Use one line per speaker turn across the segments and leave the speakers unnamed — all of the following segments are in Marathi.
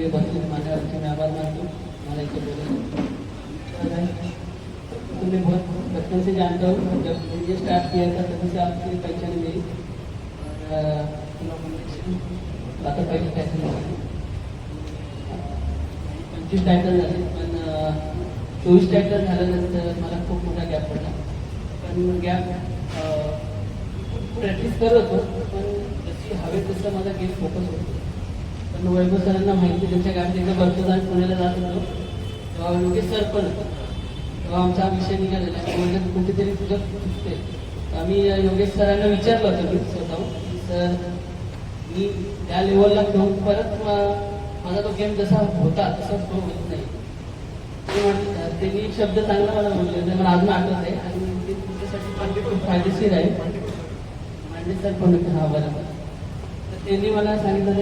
सगळे बसले माझ्या मी आभार मानतो मला इथे बोलायचं। तुम्हें बहुत बचपन से जानता हूँ, जब मुझे स्टार्ट किया था तभी से आपकी पहचान मेरी आता पहिले पैसे 25 टायटल झाले, पण 24 टायटल झाल्यानंतर मला खूप मोठा गॅप पडला। पण गॅप प्रॅक्टिस करत होतो, पण जशी हवे तसं माझा गेम फोकस होतो। पण वैभव सरांना माहिती, त्यांच्या गाडीत एकदा बर्थदान पुण्याला जात होतो तेव्हा योगेश सर पण होतो, तेव्हा आमचा विषय निघालेला म्हणजे कुठेतरी तुझं चुकते। आम्ही योगेश सरांना विचारलं होतं मी स्वतःहून, सर मी त्या लेवलला घेऊन परत माझा तो गेम जसा होता तसा तो होत नाही। त्यांनी एक शब्द चांगला मला बोलले, ते मला अजून आठवत आहे आणि ते तुमच्यासाठी पण ते खूप फायदेशीर आहे। मांडे सर पण हा बरोबर, तर त्यांनी मला सांगितलं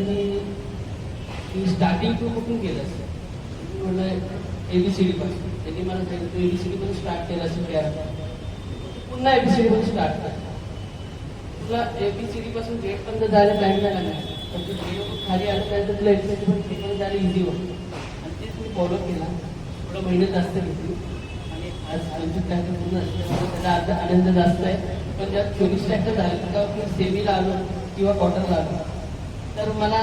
की स्टार्टिंग तू कुठून केलंस, म्हणलं ABCD पासून। त्यांनी मला सांगितलं तू ABCD पासून स्टार्ट केलं असेल, पुन्हा ABCD पासून स्टार्ट कर, तुला ABCD पासून गेट पर्यंत जायला टाइम लागला नाही, पण तू खाली आलं त्यानंतर तुला ABCD पण जायला इझी होतं आणि तेच मी फॉलो केला। थोडं मेहनत जास्त घेतली आणि आज 25 टॅक्टर पूर्ण असते, त्याचा आनंद जास्त आहे। पण ज्यात 24 टॅक्टर झाले का सेमीला आलो किंवा क्वार्टरला आलो तर मला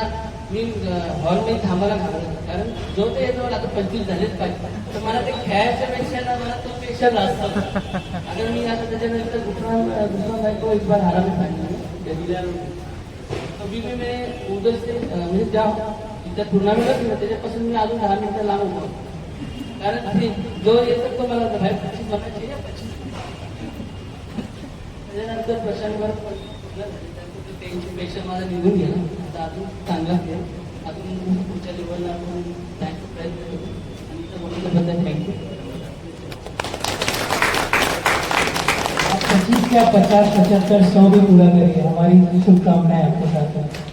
मी हॉलमध्ये थांबायला घाबरत, कारण जो ते येतो आता 25 झालेच पाहिजे, तर मला ते खेळायच्या पेक्षा मला तो पेक्षा जास्त अगर मी आता त्याच्यानंतर दुसरा बायको एक बार हारा में सांगितलं अभी भी मैं उधर से म्हणजे ज्या त्या टुर्नामेंटच ना त्याच्यापासून मी अजून 10 मिनिटं लांब होतो, कारण ते जो येतो तो मला बाहेर 25 बनायचे या 25 त्याच्यानंतर प्रशांतवर टेन्शन माझा निघून गेला। आता अजून चांगला खेळ, अजून पुढच्या लेवलला आपण जायचा प्रयत्न करू आणि इथं बोलण्याबद्दल थँक्यू।
25 क्या 50, 75, 100 भी पूरा करिए, हमारी शुभकामनाएं आपके साथ हैं।